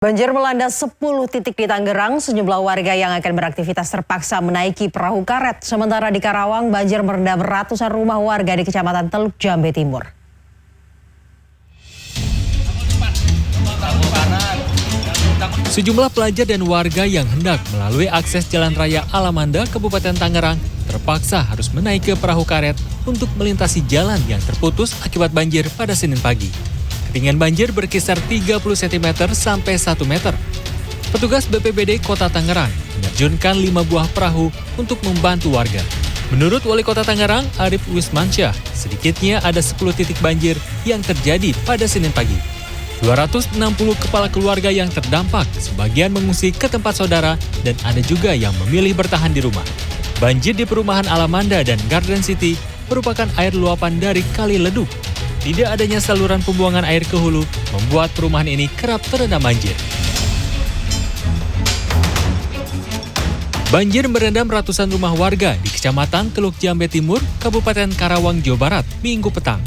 Banjir melanda 10 titik di Tangerang. Sejumlah warga yang akan beraktivitas terpaksa menaiki perahu karet. Sementara di Karawang, banjir merendam ratusan rumah warga di Kecamatan Teluk Jambe Timur. Sejumlah pelajar dan warga yang hendak melalui akses Jalan Raya Alamanda, Kabupaten Tangerang, terpaksa harus menaiki perahu karet untuk melintasi jalan yang terputus akibat banjir pada Senin pagi. Ketinggian banjir berkisar 30 cm sampai 1 meter. Petugas BPBD Kota Tangerang menerjunkan 5 buah perahu untuk membantu warga. Menurut Wali Kota Tangerang, Arif Wismansyah, sedikitnya ada 10 titik banjir yang terjadi pada Senin pagi. 260 kepala keluarga yang terdampak, sebagian mengungsi ke tempat saudara dan ada juga yang memilih bertahan di rumah. Banjir di perumahan Alamanda dan Garden City merupakan air luapan dari Kali Leduk. Tidak adanya saluran pembuangan air ke hulu membuat perumahan ini kerap terendam banjir. Banjir merendam ratusan rumah warga di Kecamatan Teluk Jambe Timur, Kabupaten Karawang, Jawa Barat, Minggu petang.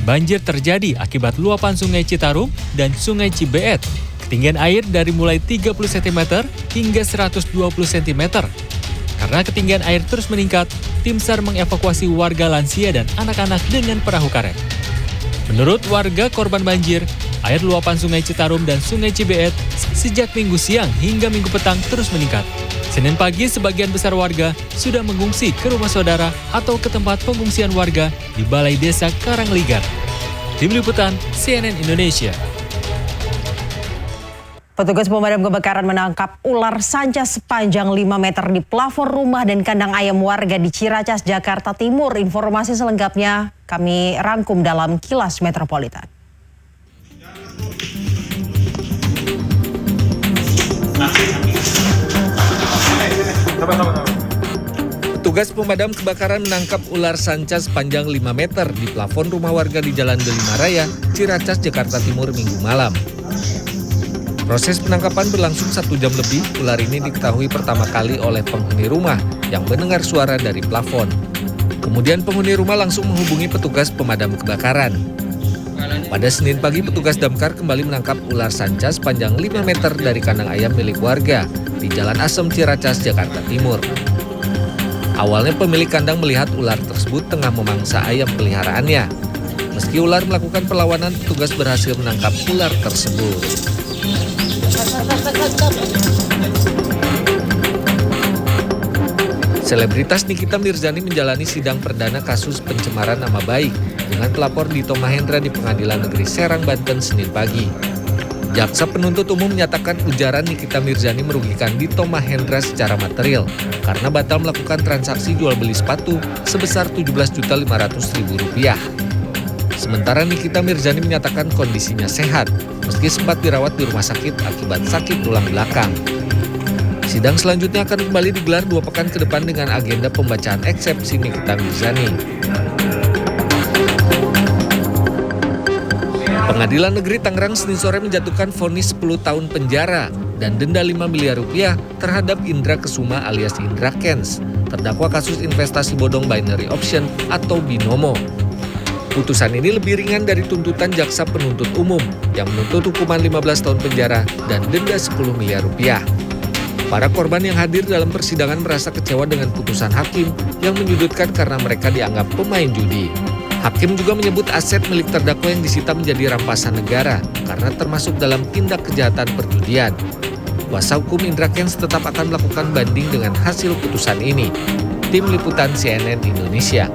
Banjir terjadi akibat luapan Sungai Citarum dan Sungai Cibeet. Ketinggian air dari mulai 30 cm hingga 120 cm. Karena ketinggian air terus meningkat, tim SAR mengevakuasi warga lansia dan anak-anak dengan perahu karet. Menurut warga korban banjir, air luapan Sungai Citarum dan Sungai Cibeet sejak Minggu siang hingga Minggu petang terus meningkat. Senin pagi, sebagian besar warga sudah mengungsi ke rumah saudara atau ke tempat pengungsian warga di Balai Desa Karangligar. Tim Liputan CNN Indonesia. Petugas pemadam kebakaran menangkap ular sanca sepanjang 5 meter di plafon rumah dan kandang ayam warga di Ciracas, Jakarta Timur. Informasi selengkapnya kami rangkum dalam Kilas Metropolitan. Petugas pemadam kebakaran menangkap ular sanca sepanjang 5 meter di plafon rumah warga di Jalan Delima Raya, Ciracas, Jakarta Timur, Minggu malam. Proses penangkapan berlangsung 1 jam lebih. Ular ini diketahui pertama kali oleh penghuni rumah yang mendengar suara dari plafon. Kemudian penghuni rumah langsung menghubungi petugas pemadam kebakaran. Pada Senin pagi, petugas damkar kembali menangkap ular sanca sepanjang 5 meter dari kandang ayam milik warga di Jalan Asem, Ciracas, Jakarta Timur. Awalnya pemilik kandang melihat ular tersebut tengah memangsa ayam peliharaannya. Meski ular melakukan perlawanan, petugas berhasil menangkap ular tersebut. Selebritas Nikita Mirzani menjalani sidang perdana kasus pencemaran nama baik dengan pelapor Dito Mahendra di Pengadilan Negeri Serang, Banten, Senin pagi. Jaksa penuntut umum menyatakan ujaran Nikita Mirzani merugikan Dito Mahendra secara material karena batal melakukan transaksi jual beli sepatu sebesar Rp17.500.000. Sementara Nikita Mirzani menyatakan kondisinya sehat, meski sempat dirawat di rumah sakit akibat sakit tulang belakang. Sidang selanjutnya akan kembali digelar 2 pekan ke depan dengan agenda pembacaan eksepsi Nikita Mirzani. Pengadilan Negeri Tangerang Senin sore menjatuhkan vonis 10 tahun penjara dan denda 5 miliar rupiah terhadap Indra Kesuma alias Indra Kents, terdakwa kasus investasi bodong binary option atau binomo. Putusan ini lebih ringan dari tuntutan jaksa penuntut umum yang menuntut hukuman 15 tahun penjara dan denda 10 miliar rupiah. Para korban yang hadir dalam persidangan merasa kecewa dengan putusan hakim yang menyudutkan karena mereka dianggap pemain judi. Hakim juga menyebut aset milik terdakwa yang disita menjadi rampasan negara karena termasuk dalam tindak kejahatan perjudian. Kuasa hukum Indra Kents tetap akan melakukan banding dengan hasil putusan ini. Tim Liputan CNN Indonesia.